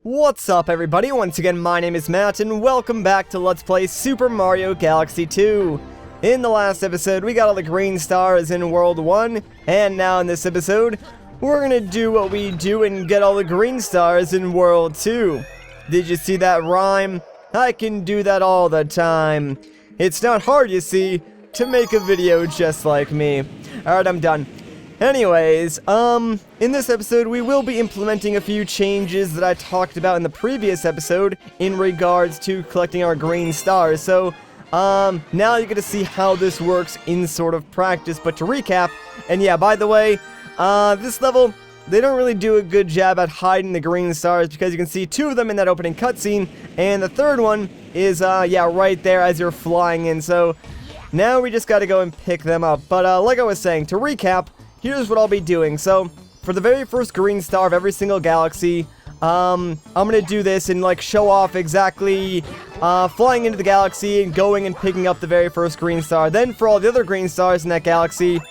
What's up everybody, once again my name is Matt and welcome back to Let's Play Super Mario Galaxy 2. In the last episode we got all the green stars in World 1, and now in this episode we're gonna do what we do and get all the green stars in World 2. Did you see that rhyme? I can do that all the time. It's not hard, you see, to make a video just like me. Alright, I'm done. Anyways, in this episode, we will be implementing a few changes that I talked about in the previous episode in regards to collecting our green stars. So, now you're gonna see how this works in sort of practice. But to recap, and yeah, by the way, this level, they don't really do a good job at hiding the green stars because you can see two of them in that opening cutscene, and the third one is, yeah, right there as you're flying in. So, now we just gotta go and pick them up. But, like I was saying, to recap, here's what I'll be doing. So, for the very first green star of every single galaxy, I'm gonna do this and, like, show off exactly, flying into the galaxy and going and picking up the very first green star. Then, for all the other green stars in that galaxy,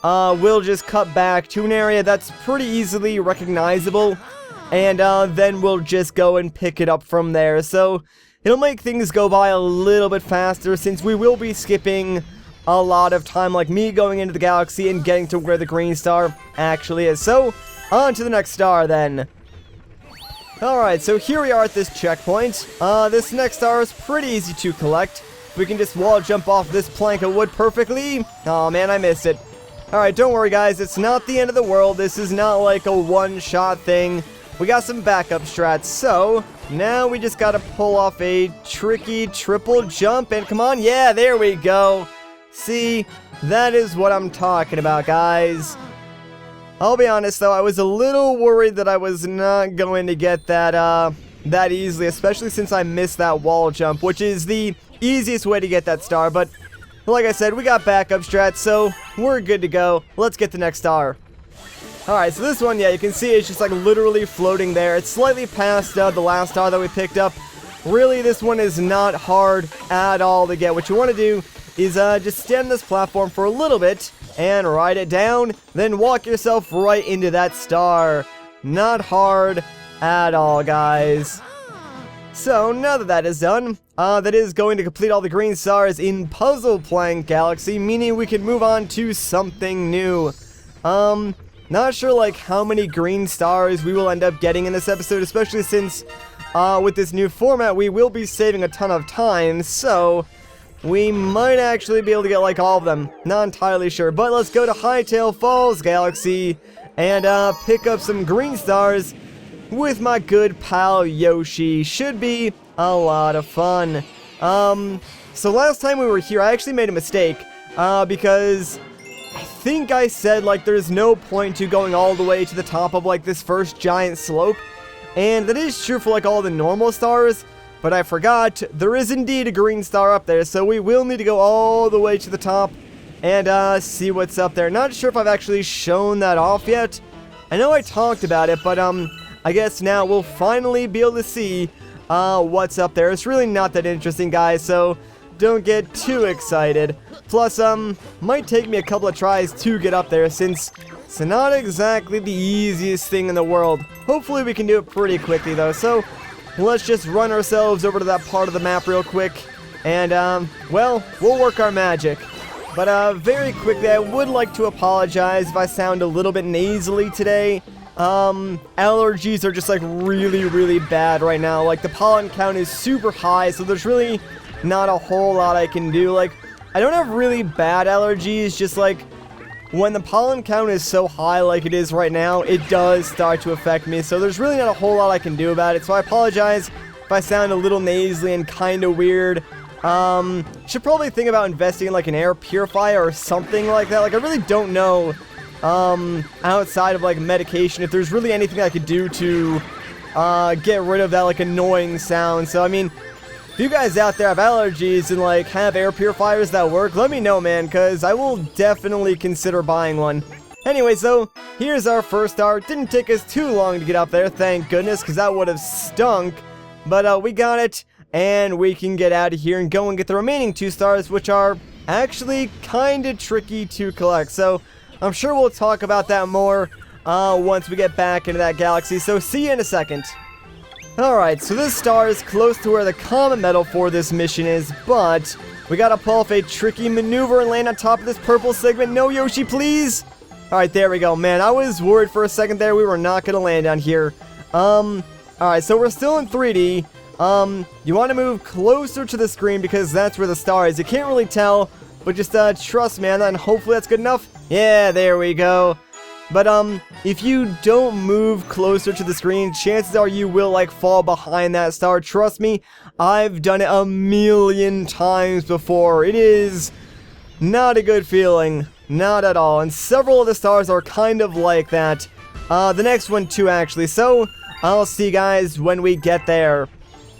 we'll just cut back to an area that's pretty easily recognizable, and, then we'll just go and pick it up from there. So, it'll make things go by a little bit faster since we will be skipping a lot of time, like me going into the galaxy and getting to where the green star actually is. So, on to the next star then. Alright, so here we are at this checkpoint. This next star is pretty easy to collect. We can just wall jump off this plank of wood perfectly. Oh man, I missed it. Alright, don't worry guys, it's not the end of the world. This is not like a one-shot thing. We got some backup strats, so now we just gotta pull off a tricky triple jump, and come on, yeah, there we go. See, that is what I'm talking about, guys. I'll be honest, though, I was a little worried that I was not going to get that, that easily, especially since I missed that wall jump, which is the easiest way to get that star, but like I said, we got backup strats, so we're good to go. Let's get the next star. Alright, so this one, yeah, you can see it's just, like, literally floating there. It's slightly past, the last star that we picked up. Really, this one is not hard at all to get. What you want to do is just stand on this platform for a little bit and ride it down, then walk yourself right into that star. Not hard at all, guys. So, now that that is done, that is going to complete all the green stars in Puzzle Plank Galaxy, meaning we can move on to something new. Not sure, like, how many green stars we will end up getting in this episode, especially since, with this new format, we will be saving a ton of time, so we might actually be able to get, like, all of them. Not entirely sure, but let's go to Hightail Falls Galaxy and, pick up some green stars with my good pal Yoshi. Should be a lot of fun. So last time we were here, I actually made a mistake, because I think I said, like, there's no point to going all the way to the top of, like, this first giant slope, and that is true for, like, all the normal stars. But I forgot, there is indeed a green star up there, so we will need to go all the way to the top and see what's up there. Not sure if I've actually shown that off yet. I know I talked about it, but I guess now we'll finally be able to see what's up there. It's really not that interesting, guys, so don't get too excited. Plus, might take me a couple of tries to get up there since it's not exactly the easiest thing in the world. Hopefully we can do it pretty quickly, though, so let's just run ourselves over to that part of the map real quick, and, well, we'll work our magic. But, very quickly, I would like to apologize if I sound a little bit nasally today. Allergies are just, like, really, really bad right now. Like, the pollen count is super high, so there's really not a whole lot I can do. Like, I don't have really bad allergies, just, like, when the pollen count is so high like it is right now, it does start to affect me, so there's really not a whole lot I can do about it, so I apologize if I sound a little nasally and kind of weird. Should probably think about investing in, like, an air purifier or something like that. Like, I really don't know, outside of, like, medication, if there's really anything I could do to, get rid of that, like, annoying sound. So, I mean, if you guys out there have allergies and, like, have air purifiers that work, let me know, man, because I will definitely consider buying one. Anyway, so, here's our first star. Didn't take us too long to get up there, thank goodness, because that would have stunk. But, we got it, and we can get out of here and go and get the remaining 2 stars, which are actually kind of tricky to collect. So, I'm sure we'll talk about that more, once we get back into that galaxy. So, see you in a second. Alright, so this star is close to where the common medal for this mission is, but we gotta pull off a tricky maneuver and land on top of this purple segment. No, Yoshi, please! Alright, there we go. Man, I was worried for a second there we were not gonna land on here. Alright, so we're still in 3D. You want to move closer to the screen because that's where the star is. You can't really tell, but just trust me on that, and hopefully that's good enough. Yeah, there we go. But if you don't move closer to the screen, chances are you will like fall behind that star. Trust me, I've done it a million times before. It is not a good feeling, not at all. And several of the stars are kind of like that. The next one too, actually. So I'll see you guys when we get there.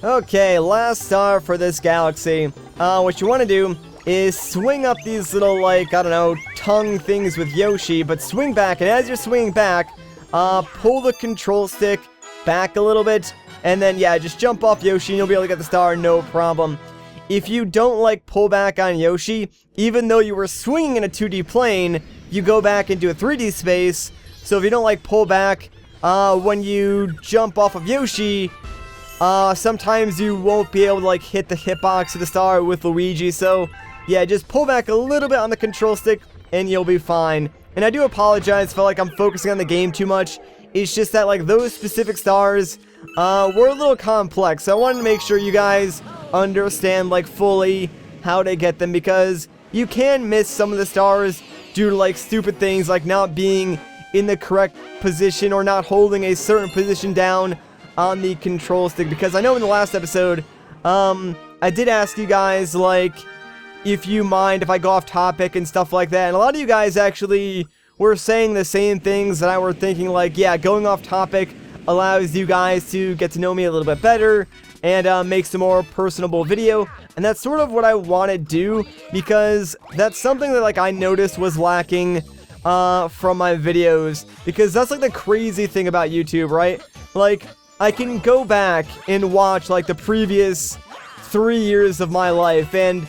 Okay, last star for this galaxy. What you want to do is swing up these little, like, I don't know, tongue things with Yoshi, but swing back, and as you're swinging back, pull the control stick back a little bit, and then, yeah, just jump off Yoshi, and you'll be able to get the star, no problem. If you don't, like, pull back on Yoshi, even though you were swinging in a 2D plane, you go back into a 3D space, so if you don't, like, pull back, when you jump off of Yoshi, sometimes you won't be able to, like, hit the hitbox of the star with Luigi, so yeah, just pull back a little bit on the control stick, and you'll be fine. And I do apologize, felt like I'm focusing on the game too much. It's just that, like, those specific stars, were a little complex, so I wanted to make sure you guys understand, like, fully how to get them, because you can miss some of the stars due to, like, stupid things, like not being in the correct position, or not holding a certain position down on the control stick, because I know in the last episode, I did ask you guys, like, if you mind if I go off topic and stuff like that, and a lot of you guys actually were saying the same things that I were thinking, like, yeah, going off topic allows you guys to get to know me a little bit better, and make some more personable video, and that's sort of what I want to do, because that's something that, like, I noticed was lacking, from my videos, because that's, like, the crazy thing about YouTube, right? Like, I can go back and watch, like, the previous 3 years of my life, and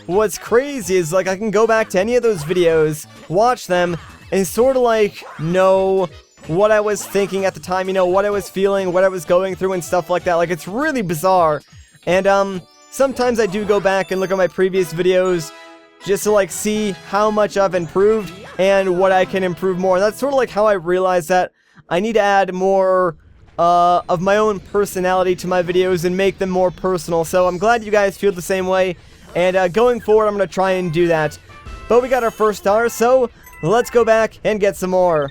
what's crazy is, like, I can go back to any of those videos, watch them, and sort of, like, know what I was thinking at the time, you know, what I was feeling, what I was going through, and stuff like that. Like, it's really bizarre. And, sometimes I do go back and look at my previous videos just to, like, see how much I've improved and what I can improve more. And that's sort of, like, how I realized that I need to add more of my own personality to my videos and make them more personal. So I'm glad you guys feel the same way. And going forward, I'm going to try and do that. But we got our first star, so let's go back and get some more.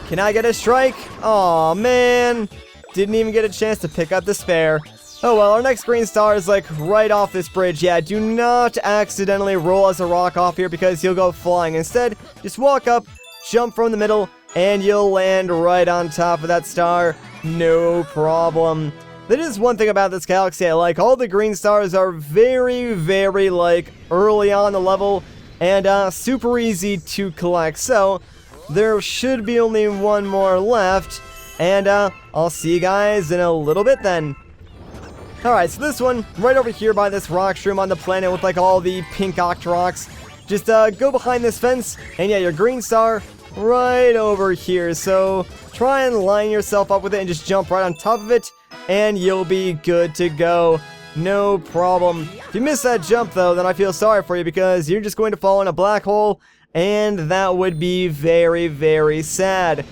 Can I get a strike? Aw, man. Didn't even get a chance to pick up the spare. Oh well, our next green star is like right off this bridge. Yeah, do not accidentally roll as a rock off here because you'll go flying. Instead, just walk up, jump from the middle, and you'll land right on top of that star. No problem. That is one thing about this galaxy I like. All the green stars are very, very, like, early on the level and super easy to collect. So, there should be only one more left. And I'll see you guys in a little bit then. Alright, so this one, right over here by this rock shroom on the planet with, like, all the pink Octoroks. Just go behind this fence, and yeah, your green star right over here. So, try and line yourself up with it and just jump right on top of it, and you'll be good to go. No problem. If you miss that jump, though, then I feel sorry for you because you're just going to fall in a black hole, and that would be very, very sad.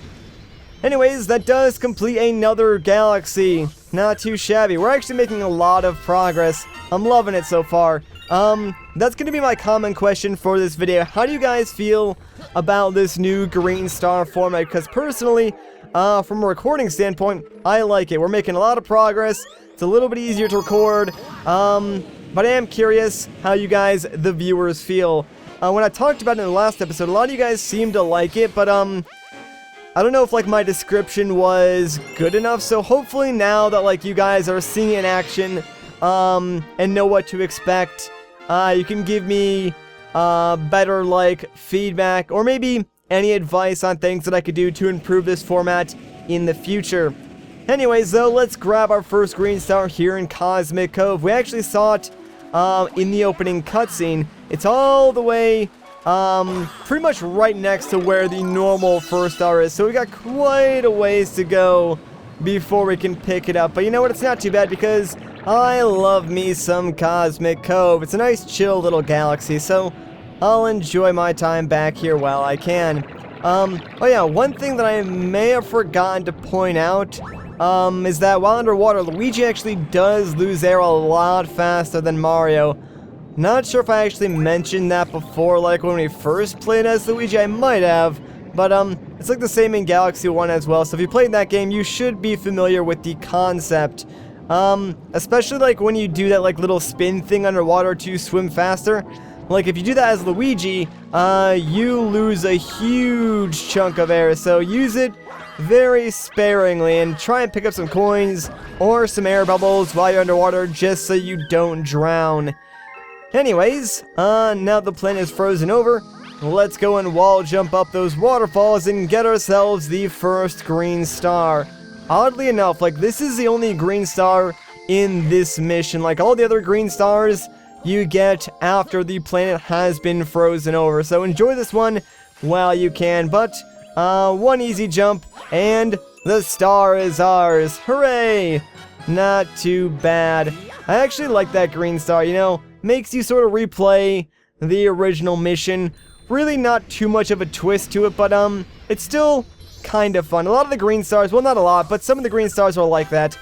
Anyways, that does complete another galaxy. Not too shabby. We're actually making a lot of progress. I'm loving it so far. That's going to be my common question for this video. How do you guys feel about this new green star format? Because personally, from a recording standpoint, I like it. We're making a lot of progress. It's a little bit easier to record. But I am curious how you guys, the viewers, feel. When I talked about it in the last episode, a lot of you guys seemed to like it, but I don't know if, like, my description was good enough, so hopefully now that, like, you guys are seeing it in action, and know what to expect, you can give me, better, like, feedback, or maybe any advice on things that I could do to improve this format in the future. Anyways, though, let's grab our first green star here in Cosmic Cove. We actually saw it, in the opening cutscene. It's all the way pretty much right next to where the normal first star is, so we got quite a ways to go before we can pick it up. But you know what? It's not too bad because I love me some Cosmic Cove. It's a nice chill little galaxy, so I'll enjoy my time back here while I can. Oh yeah, one thing that I may have forgotten to point out is that while underwater, Luigi actually does lose air a lot faster than Mario. Not sure if I actually mentioned that before, like when we first played as Luigi, I might have. But it's like the same in Galaxy 1 as well, so if you played that game, you should be familiar with the concept. Especially like when you do that like little spin thing underwater to swim faster. Like if you do that as Luigi, you lose a huge chunk of air, so use it very sparingly and try and pick up some coins or some air bubbles while you're underwater just so you don't drown. Anyways, now the planet is frozen over, let's go and wall jump up those waterfalls and get ourselves the first green star. Oddly enough, like this is the only green star in this mission. Like all the other green stars you get after the planet has been frozen over. So enjoy this one while you can, but one easy jump and the star is ours. Hooray! Not too bad. I actually like that green star, you know, makes you sort of replay the original mission. Really not too much of a twist to it, but it's still kind of fun. A lot of the green stars, well not a lot, but some of the green stars are like that.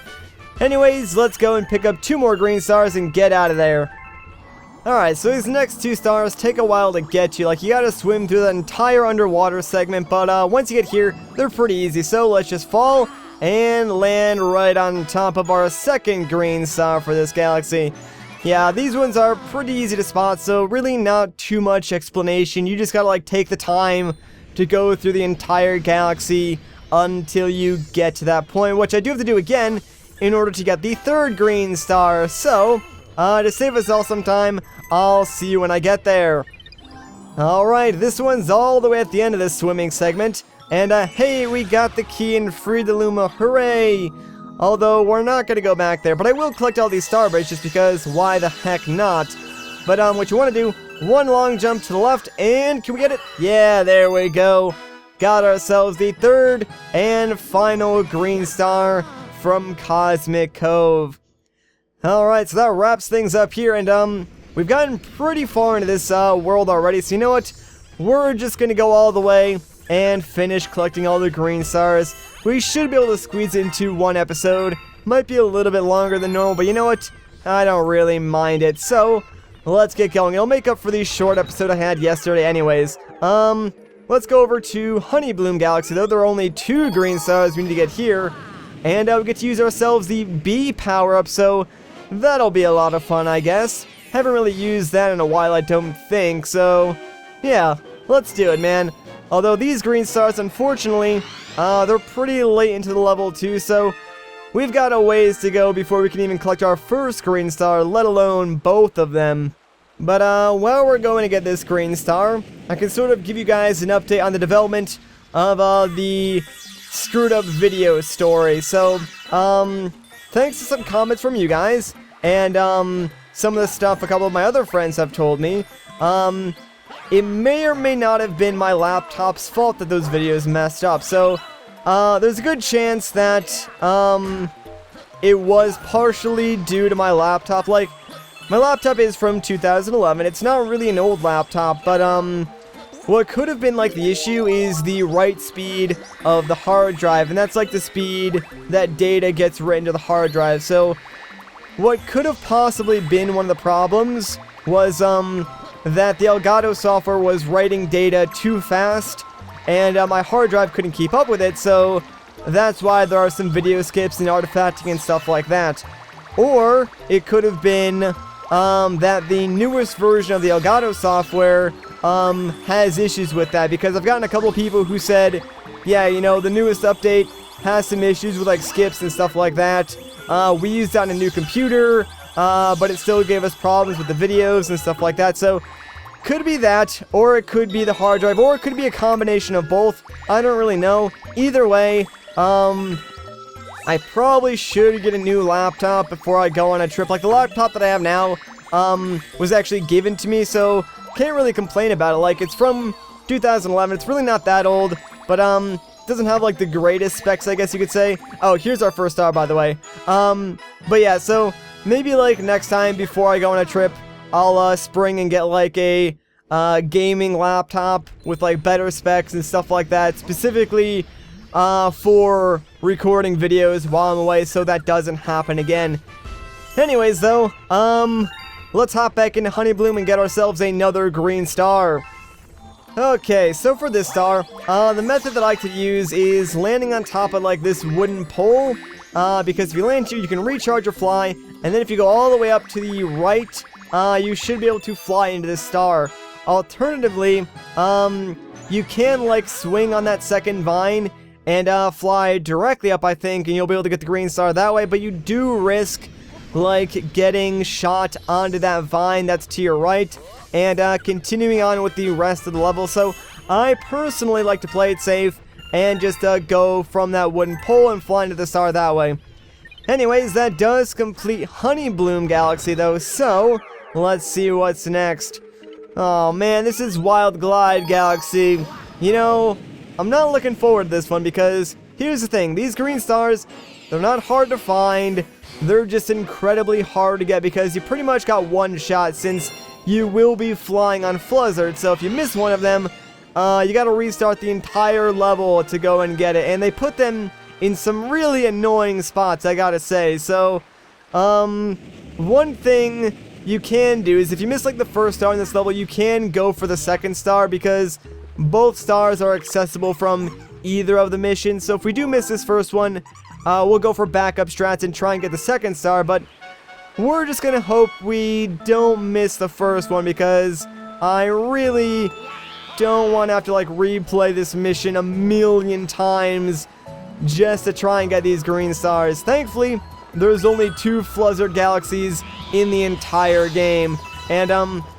Anyways, let's go and pick up 2 more green stars and get out of there. Alright, so these next 2 stars take a while to get to. Like, you gotta swim through the entire underwater segment, but once you get here, they're pretty easy. So let's just fall and land right on top of our second green star for this galaxy. Yeah, these ones are pretty easy to spot, so really not too much explanation. You just gotta, like, take the time to go through the entire galaxy until you get to that point, which I do have to do again in order to get the 3rd green star. So, to save us all some time, I'll see you when I get there. Alright, this one's all the way at the end of this swimming segment, and hey, we got the key and freed the Luma, hooray! Although, we're not going to go back there, but I will collect all these starbreaks just because, why the heck not? But what you want to do, one long jump to the left, and can we get it? Yeah, there we go. Got ourselves the 3rd and final green star from Cosmic Cove. Alright, so that wraps things up here, and we've gotten pretty far into this world already, so you know what? We're just going to go all the way and finish collecting all the green stars. We should be able to squeeze it into one episode. Might be a little bit longer than normal, but you know what? I don't really mind it. So, let's get going. It'll make up for the short episode I had yesterday anyways. Let's go over to Honeybloom Galaxy, though. There are only 2 green stars we need to get here. And we get to use ourselves the B power-up, so that'll be a lot of fun, I guess. Haven't really used that in a while, I don't think, so yeah, let's do it, man. Although these green stars, unfortunately, they're pretty late into the level too, so we've got a ways to go before we can even collect our first green star, let alone both of them. But while we're going to get this green star, I can sort of give you guys an update on the development of the screwed up video story. So, thanks to some comments from you guys, and some of the stuff a couple of my other friends have told me, it may or may not have been my laptop's fault that those videos messed up. So, there's a good chance that, it was partially due to my laptop. Like, my laptop is from 2011. It's not really an old laptop, but, what could have been, like, the issue is the write speed of the hard drive, and that's, like, the speed that data gets written to the hard drive. So, what could have possibly been one of the problems was, that the Elgato software was writing data too fast, and my hard drive couldn't keep up with it, so that's why there are some video skips and artifacting and stuff like that. Or, it could have been, that the newest version of the Elgato software, has issues with that, because I've gotten a couple of people who said, yeah, you know, the newest update has some issues with, like, skips and stuff like that. We used that on a new computer, but it still gave us problems with the videos and stuff like that, so could be that, or it could be the hard drive, or it could be a combination of both. I don't really know. Either way, I probably should get a new laptop before I go on a trip. Like, the laptop that I have now, was actually given to me, so can't really complain about it. Like, it's from 2011, it's really not that old, but, doesn't have like the greatest specs, I guess you could say. Oh, here's our first star, by the way. But yeah, so maybe like next time before I go on a trip, I'll spring and get like a gaming laptop with like better specs and stuff like that, specifically for recording videos while I'm away, so that doesn't happen again. Anyways, though, let's hop back into Honeybloom and get ourselves another green star. Okay, so for this star, the method that I like to use is landing on top of like this wooden pole, because if you land here, you can recharge or fly, and then if you go all the way up to the right, you should be able to fly into this star. Alternatively, you can like swing on that second vine and fly directly up, I think, and you'll be able to get the green star that way, but you do risk like getting shot onto that vine that's to your right and continuing on with the rest of the level. So I personally like to play it safe and just go from that wooden pole and fly into the star that way. Anyways, that does complete Honeybloom Galaxy though, so let's see what's next. Oh man, this is Wild Glide Galaxy. You know, I'm not looking forward to this one because here's the thing, these green stars, they're not hard to find. They're just incredibly hard to get because you pretty much got one shot since you will be flying on Fluzzard. So if you miss one of them, you gotta restart the entire level to go and get it. And they put them in some really annoying spots, I gotta say. So, one thing you can do is if you miss like the first star in this level, you can go for the second star because both stars are accessible from either of the missions. So if we do miss this first one, we'll go for backup strats and try and get the second star, but we're just gonna hope we don't miss the first one because I really don't want to have to like replay this mission a million times just to try and get these green stars. Thankfully, there's only 2 Fluzzard Galaxies in the entire game, and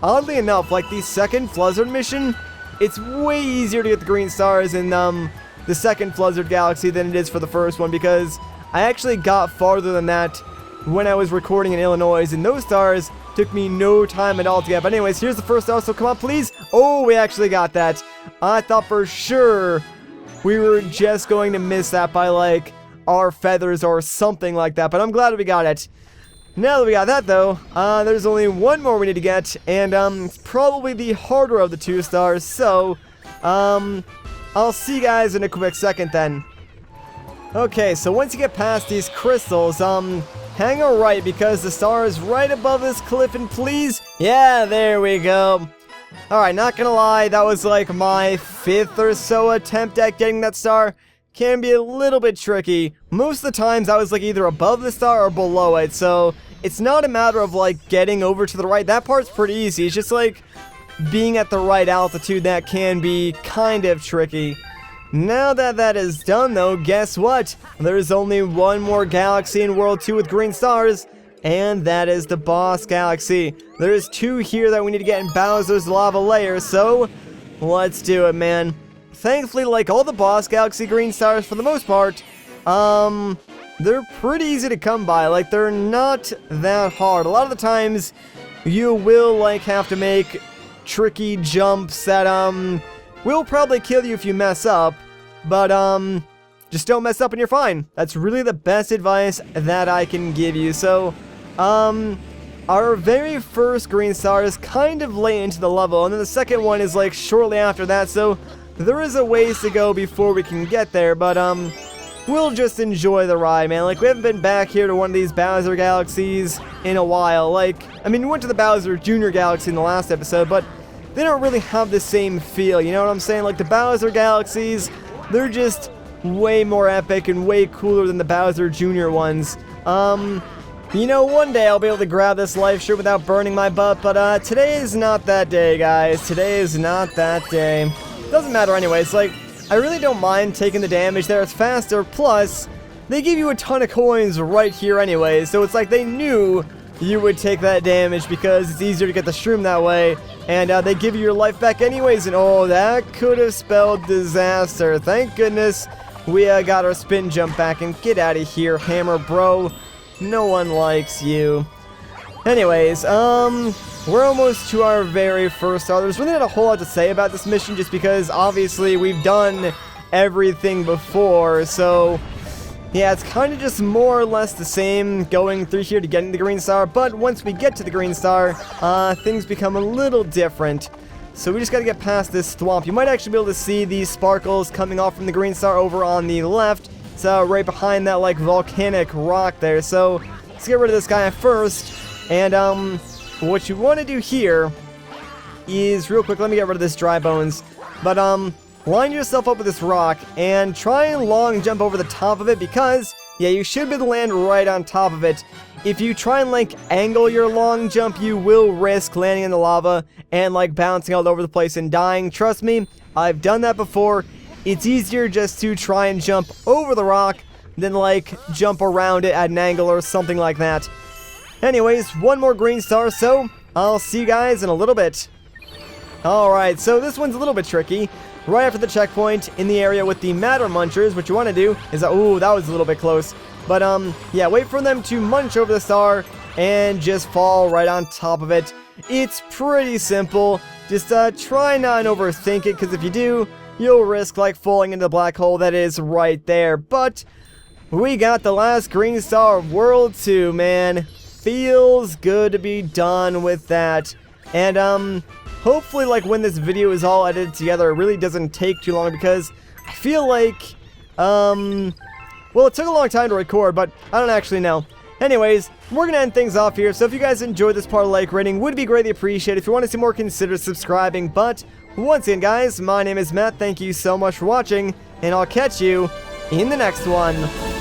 oddly enough, like the second Fluzzard mission, it's way easier to get the green stars in the second Fluzzard Galaxy than it is for the first one, because I actually got farther than that when I was recording in Illinois, and those stars took me no time at all to get. But anyways, here's the first star, so come on, please. Oh, we actually got that. I thought for sure we were just going to miss that by, like, our feathers or something like that, but I'm glad we got it. Now that we got that, though, there's only one more we need to get, and it's probably the harder of the 2 stars, so, I'll see you guys in a quick second then. Okay, so once you get past these crystals, hang a right because the star is right above this cliff, and please, yeah, there we go. Alright, not gonna lie, that was like my 5th or so attempt at getting that star. Can be a little bit tricky. Most of the times I was like either above the star or below it, so it's not a matter of like getting over to the right. That part's pretty easy. It's just like being at the right altitude that can be kind of tricky. Now that that is done though, guess what? There's only one more galaxy in World 2 with green stars, and that is the boss galaxy. There's 2 here that we need to get in Bowser's lava layer, so let's do it, man. Thankfully, like all the boss galaxy green stars for the most part, they're pretty easy to come by. Like, they're not that hard. A lot of the times you will like have to make tricky jumps that will probably kill you if you mess up, but just don't mess up and you're fine. That's really the best advice that I can give you. So our very first green star is kind of late into the level, and then the second one is like shortly after that, so there is a ways to go before we can get there, but we'll just enjoy the ride, man. Like, we haven't been back here to one of these Bowser Galaxies in a while. Like, I mean, we went to the Bowser Jr. Galaxy in the last episode, but they don't really have the same feel, you know what I'm saying? Like, the Bowser Galaxies, they're just way more epic and way cooler than the Bowser Jr. ones. You know, one day I'll be able to grab this life shirt without burning my butt, but today is not that day, guys. Today is not that day. Doesn't matter anyways, like, I really don't mind taking the damage there. It's faster, plus they give you a ton of coins right here anyway, so it's like they knew you would take that damage because it's easier to get the shroom that way, and they give you your life back anyways, and oh, that could have spelled disaster. Thank goodness we got our spin jump back, and get out of here, Hammer Bro. No one likes you. Anyways, we're almost to our very first star. There's really not a whole lot to say about this mission just because obviously we've done everything before, so yeah, it's kind of just more or less the same going through here to getting the green star, but once we get to the green star, things become a little different. So we just gotta get past this swamp. You might actually be able to see these sparkles coming off from the green star over on the left. It's right behind that, like, volcanic rock there. So let's get rid of this guy first. And what you want to do here is, real quick, let me get rid of this dry bones. But line yourself up with this rock and try and long jump over the top of it, because yeah, you should be able to land right on top of it. If you try and, like, angle your long jump, you will risk landing in the lava and, like, bouncing all over the place and dying. Trust me, I've done that before. It's easier just to try and jump over the rock than, like, jump around it at an angle or something like that. Anyways, one more green star, so I'll see you guys in a little bit. Alright, so this one's a little bit tricky. Right after the checkpoint in the area with the matter munchers, what you want to do is, ooh, that was a little bit close. But, yeah, wait for them to munch over the star and just fall right on top of it. It's pretty simple. Just, try not to overthink it, because if you do, you'll risk, like, falling into the black hole that is right there. But we got the last green star of World 2, man. Feels good to be done with that. And, hopefully, like, when this video is all edited together, it really doesn't take too long, because I feel like, well, it took a long time to record, but I don't actually know. Anyways, we're gonna end things off here, so if you guys enjoyed this part, a like rating would be greatly appreciated. If you want to see more, consider subscribing. But once again, guys, my name is Matt, thank you so much for watching, and I'll catch you in the next one.